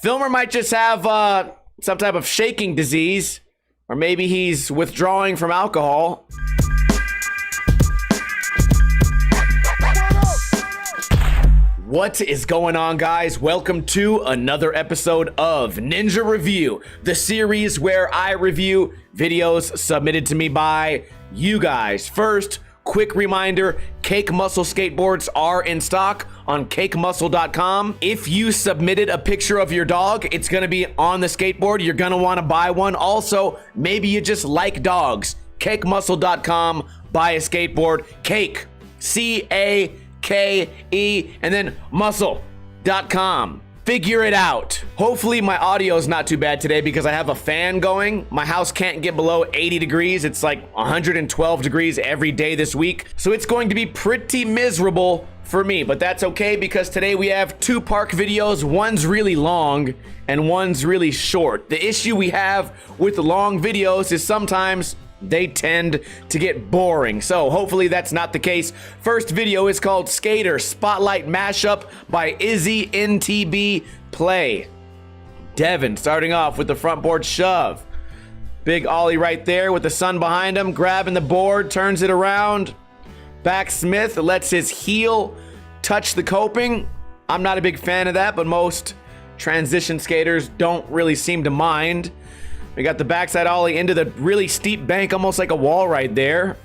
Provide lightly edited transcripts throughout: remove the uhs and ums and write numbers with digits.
Filmer might just have some type of shaking disease, or maybe he's withdrawing from alcohol. What is going on, guys? Welcome to another episode of Ninja Review, the series where I review videos submitted to me by you guys. First, quick reminder, Cake Muscle skateboards are in stock on cakemuscle.com. If you submitted a picture of your dog, it's gonna be on the skateboard. You're gonna wanna buy one. Also, maybe you just like dogs. Cakemuscle.com, buy a skateboard. Cake, C-A-K-E, and then muscle.com. Figure it out. Hopefully my audio is not too bad today because I have a fan going. My house can't get below 80 degrees. It's like 112 degrees every day this week. So it's going to be pretty miserable for me, but that's okay because today we have two park videos. One's really long and one's really short. The issue we have with the long videos is sometimes they tend to get boring. So hopefully that's not the case. First video is called Skater Spotlight Mashup by Izzy NTB Play. Devin starting off with the front board shove. Big ollie right there with the sun behind him, grabbing the board, turns it around. Back Smith lets his heel touch the coping. I'm not a big fan of that, but most transition skaters don't really seem to mind. We got the backside ollie into the really steep bank, almost like a wall right there.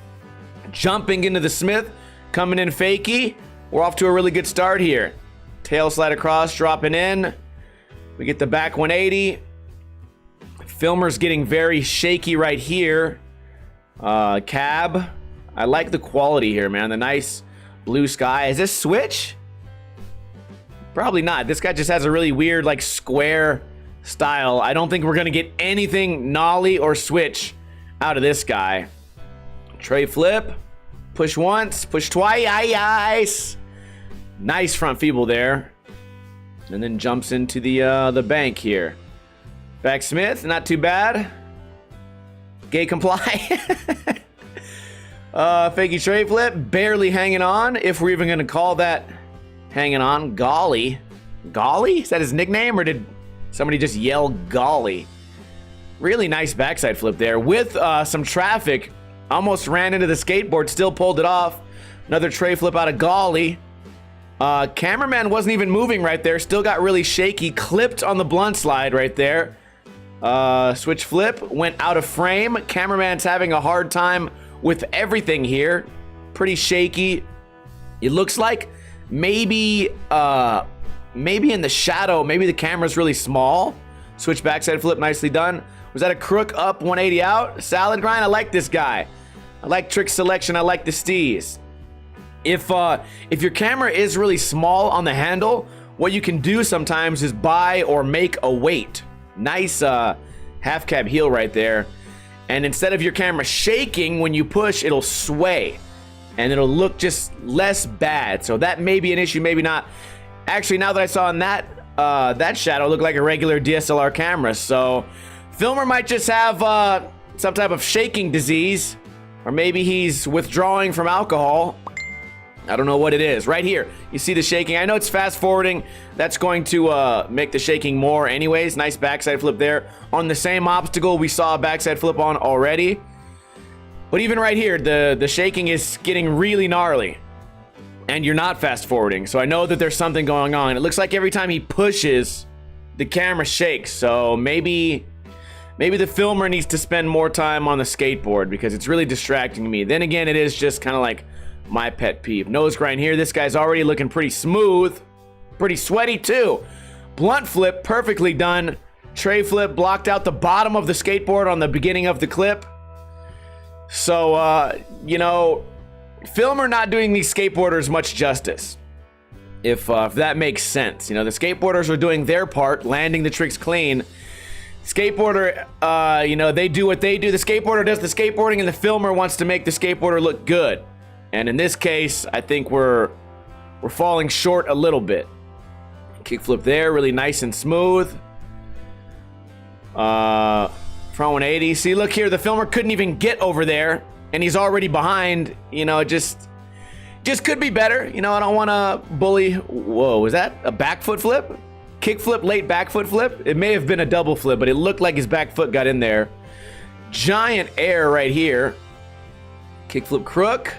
Jumping into the Smith, coming in fakie. We're off to a really good start here. Tail slide across, dropping in. We get the back 180. Filmer's getting very shaky right here. Cab. I like the quality here, man. The nice blue sky. Is this switch? Probably not. This guy just has a really weird, like, square style. I don't think we're gonna get anything nollie or switch out of this guy. Tray flip, push once, push twice. Nice front feeble there, and then jumps into the bank here. Back Smith, not too bad. Gay comply. Fakey tray flip, barely hanging on, if we're even gonna call that hanging on. Golly, is that his nickname, or did somebody just yell golly? Really nice backside flip there with some traffic. Almost ran into the skateboard, still pulled it off. Another tray flip out of golly. Cameraman wasn't even moving right there. Still got really shaky. Clipped on the blunt slide right there. Switch flip, went out of frame. Cameraman's having a hard time with everything here. Pretty shaky. It looks like maybe in the shadow, maybe the camera's really small. Switch backside flip, nicely done. Was that a crook up, 180 out? Salad grind, I like this guy. I like trick selection, I like the steez. If your camera is really small on the handle, what you can do sometimes is buy or make a weight. Nice half cab heel right there. And instead of your camera shaking when you push, it'll sway. And it'll look just less bad. So that may be an issue, maybe not. Actually, now that I saw in that shadow, it looked like a regular DSLR camera. So Filmer might just have some type of shaking disease, or maybe he's withdrawing from alcohol. I don't know what it is. Right here, you see the shaking. I know it's fast forwarding. That's going to make the shaking more anyways. Nice backside flip there on the same obstacle we saw a backside flip on already. But even right here, the shaking is getting really gnarly. And you're not fast forwarding, so I know that there's something going on. It looks like every time he pushes, the camera shakes. So maybe the filmer needs to spend more time on the skateboard because it's really distracting me. Then again, it is just kind of like my pet peeve. Nose grind here. This guy's already looking pretty smooth, pretty sweaty too. Blunt flip, perfectly done. Tray flip, blocked out the bottom of the skateboard on the beginning of the clip. So, you know, Filmer not doing these skateboarders much justice, if that makes sense. You know, the skateboarders are doing their part, landing the tricks clean. Skateboarder, you know, they do what they do. The skateboarder does the skateboarding, and the filmer wants to make the skateboarder look good. And in this case, I think we're falling short a little bit. Kickflip there, really nice and smooth. Front 180. See, look here, the filmer couldn't even get over there, and he's already behind. You know, it just could be better. You know, I don't want to bully. Whoa, was that a back foot flip? Kickflip, late back foot flip. It may have been a double flip, but it looked like his back foot got in there. Giant air right here. Kickflip crook.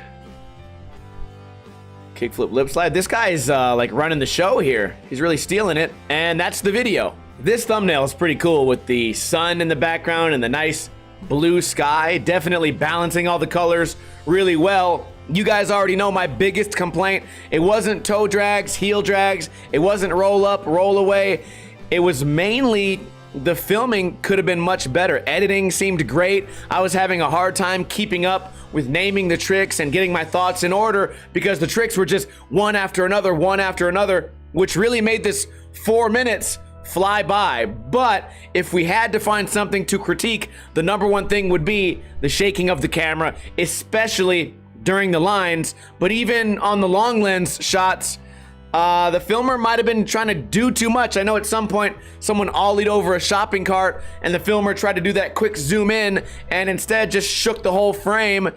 Kickflip lip slide. This guy is like running the show here. He's really stealing it. And that's the video. This thumbnail is pretty cool with the sun in the background and the nice blue sky. Definitely balancing all the colors really well. You guys already know my biggest complaint. It wasn't toe drags, heel drags. It wasn't roll up, roll away. It was mainly the filming could have been much better. Editing seemed great. I was having a hard time keeping up with naming the tricks and getting my thoughts in order because the tricks were just one after another, which really made this 4 minutes fly by. But if we had to find something to critique, the number one thing would be the shaking of the camera, especially during the lines. But even on the long lens shots, the filmer might have been trying to do too much. I know at some point someone ollied over a shopping cart and the filmer tried to do that quick zoom in and instead just shook the whole frame.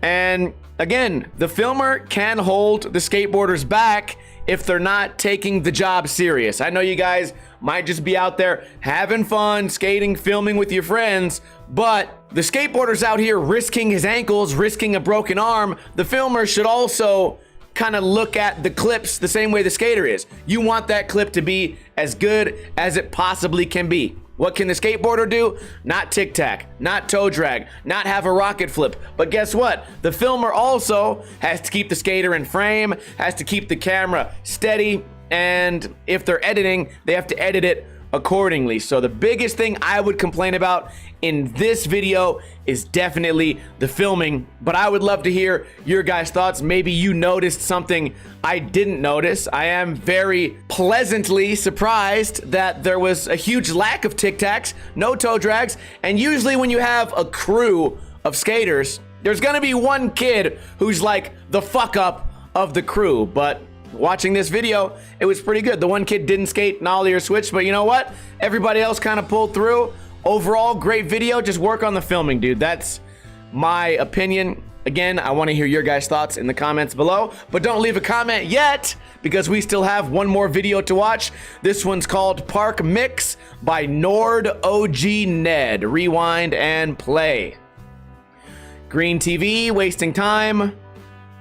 And again, the filmer can hold the skateboarders back if they're not taking the job serious. I know you guys might just be out there having fun, skating, filming with your friends, but the skateboarder's out here risking his ankles, risking a broken arm. The filmer should also kind of look at the clips the same way the skater is. You want that clip to be as good as it possibly can be. What can the skateboarder do? Not tic-tac, not toe drag, not have a rocket flip. But guess what? The filmer also has to keep the skater in frame, has to keep the camera steady, and if they're editing, they have to edit it accordingly. So the biggest thing I would complain about in this video is definitely the filming, but I would love to hear your guys' thoughts. Maybe you noticed something I didn't notice. I am very pleasantly surprised that there was a huge lack of tic-tacs, no toe drags, and usually when you have a crew of skaters, there's gonna be one kid who's like the fuck up of the crew. But watching this video, it was pretty good. The one kid didn't skate nollie or switch, but you know what? Everybody else kind of pulled through. Overall, great video. Just work on the filming, dude. That's my opinion. Again, I want to hear your guys' thoughts in the comments below, but don't leave a comment yet because we still have one more video to watch. This one's called Park Mix by Nord OG Ned. Rewind and play. Green TV, wasting time.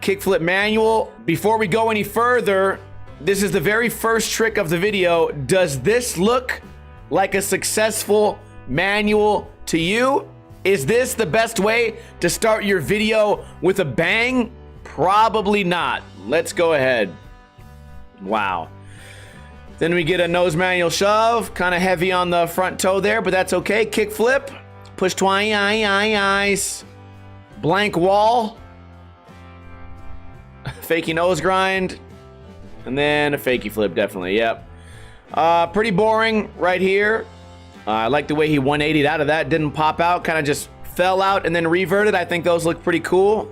Kickflip manual. Before we go any further, this is the very first trick of the video. Does this look like a successful manual to you? Is this the best way to start your video with a bang? Probably not. Let's go ahead. Wow. Then we get a nose manual shove, kind of heavy on the front toe there, but that's okay. Kickflip, push twice, blank wall, fakey nose grind, and then a fakey flip, definitely, yep. Pretty boring right here. I like the way he 180'd out of that, didn't pop out, kind of just fell out and then reverted. I think those look pretty cool.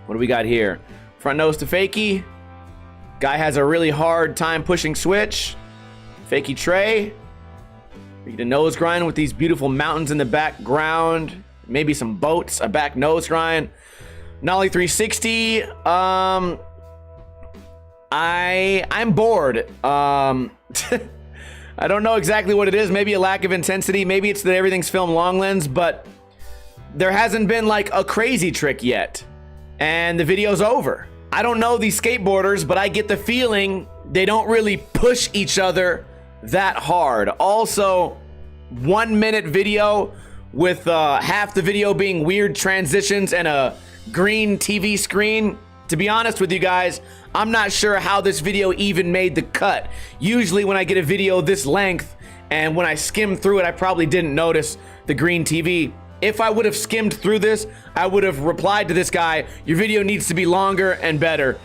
What do we got here? Front nose to fakey. Guy has a really hard time pushing switch. Fakey tray. We get a nose grind with these beautiful mountains in the background. Maybe some boats, a back nose grind. Nollie 360. I'm bored. I don't know exactly what it is. Maybe a lack of intensity. Maybe it's that everything's filmed long lens, but there hasn't been like a crazy trick yet. And the video's over. I don't know these skateboarders, but I get the feeling they don't really push each other that hard. Also, 1 minute video with half the video being weird transitions and a green TV screen. To be honest with you guys, I'm not sure how this video even made the cut. Usually when I get a video this length and when I skim through it, I probably didn't notice the green TV. If I would have skimmed through this, I would have replied to this guy, your video needs to be longer and better.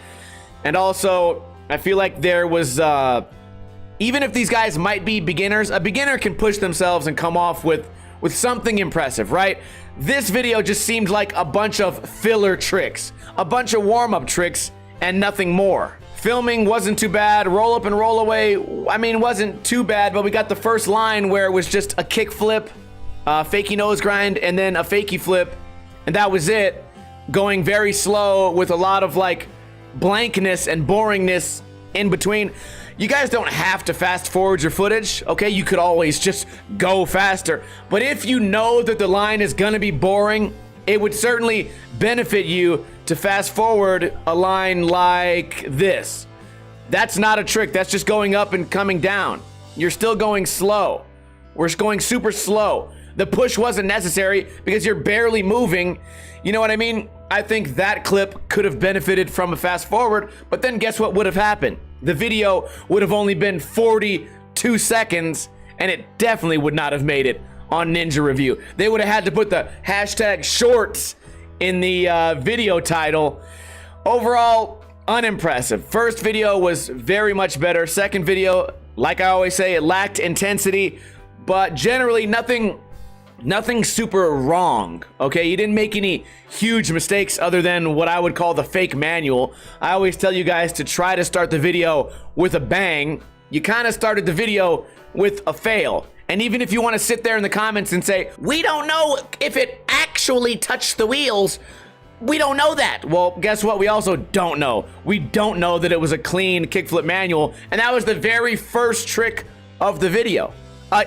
And also, I feel like there was, even if these guys might be beginners, a beginner can push themselves and come off with something impressive, right? This video just seemed like a bunch of filler tricks, a bunch of warm-up tricks, and nothing more. Filming wasn't too bad. Roll up and roll away, I mean, wasn't too bad, but we got the first line where it was just a kick flip, fakey nose grind, and then a fakey flip, and that was it. Going very slow with a lot of like blankness and boringness in between. You guys don't have to fast forward your footage, okay? You could always just go faster. But if you know that the line is gonna be boring, it would certainly benefit you to fast forward a line like this. That's not a trick, that's just going up and coming down. You're still going slow. We're just going super slow. The push wasn't necessary because you're barely moving. You know what I mean? I think that clip could have benefited from a fast forward, but then guess what would have happened? The video would have only been 42 seconds, and it definitely would not have made it on Ninja Review. They would have had to put the hashtag shorts in the video title. Overall, unimpressive. First video was very much better. Second video, like I always say, it lacked intensity, but generally nothing super wrong, okay? You didn't make any huge mistakes other than what I would call the fake manual. I always tell you guys to try to start the video with a bang. You kind of started the video with a fail. And even if you want to sit there in the comments and say, we don't know if it actually touched the wheels, we don't know that. Well, guess what? We also don't know. We don't know that it was a clean kickflip manual, and that was the very first trick of the video.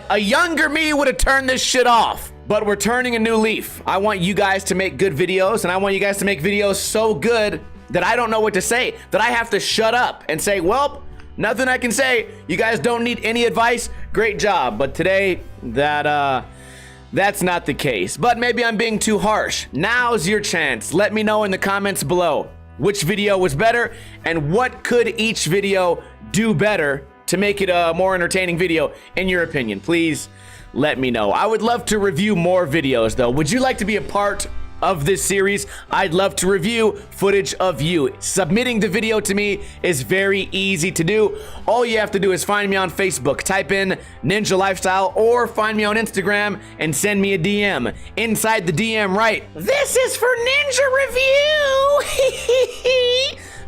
A younger me would have turned this shit off, but we're turning a new leaf. I want you guys to make good videos, and I want you guys to make videos so good that I don't know what to say, that I have to shut up and say, well, nothing I can say. You guys don't need any advice. Great job. But today, that's not the case. But maybe I'm being too harsh. Now's your chance. Let me know in the comments below which video was better and what could each video do better to make it a more entertaining video, in your opinion. Please let me know. I would love to review more videos, though. Would you like to be a part of this series? I'd love to review footage of you. Submitting the video to me is very easy to do. All you have to do is find me on Facebook, type in Ninja Lifestyle, or find me on Instagram and send me a DM. Inside the DM, write, "This is for Ninja Review."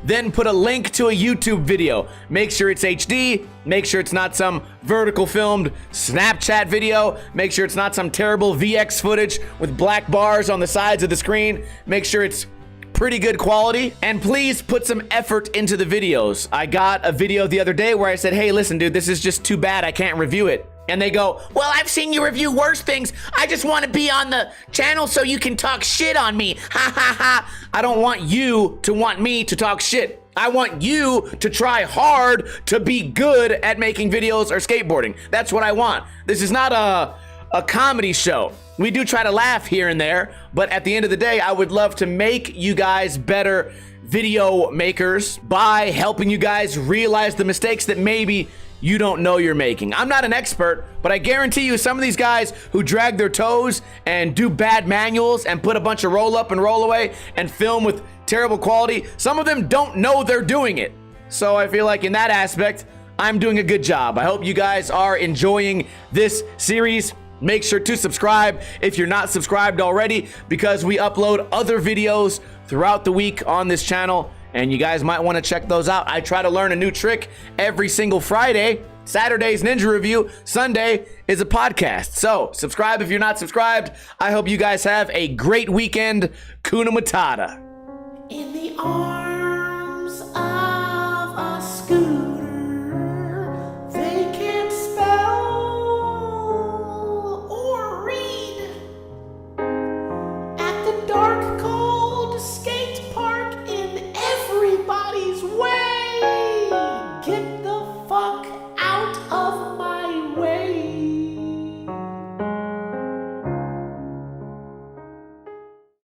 Then put a link to a YouTube video. Make sure it's HD. Make sure it's not some vertical filmed Snapchat video. Make sure it's not some terrible VX footage with black bars on the sides of the screen. Make sure it's pretty good quality. And please put some effort into the videos. I got a video the other day where I said, hey, listen, dude, this is just too bad. I can't review it. And they go, well, I've seen you review worse things. I just want to be on the channel so you can talk shit on me. Ha ha ha. I don't want you to want me to talk shit. I want you to try hard to be good at making videos or skateboarding. That's what I want. This is not a comedy show. We do try to laugh here and there, but at the end of the day, I would love to make you guys better video makers by helping you guys realize the mistakes that maybe you don't know you're making. I'm not an expert, but I guarantee you some of these guys who drag their toes and do bad manuals and put a bunch of roll up and roll away and film with terrible quality, some of them don't know they're doing it. So I feel like in that aspect, I'm doing a good job. I hope you guys are enjoying this series. Make sure to subscribe if you're not subscribed already, because we upload other videos throughout the week on this channel, and you guys might want to check those out. I try to learn a new trick every single Friday. Saturday's Ninja Review. Sunday is a podcast. So subscribe if you're not subscribed. I hope you guys have a great weekend. Kuna Matata. In the arms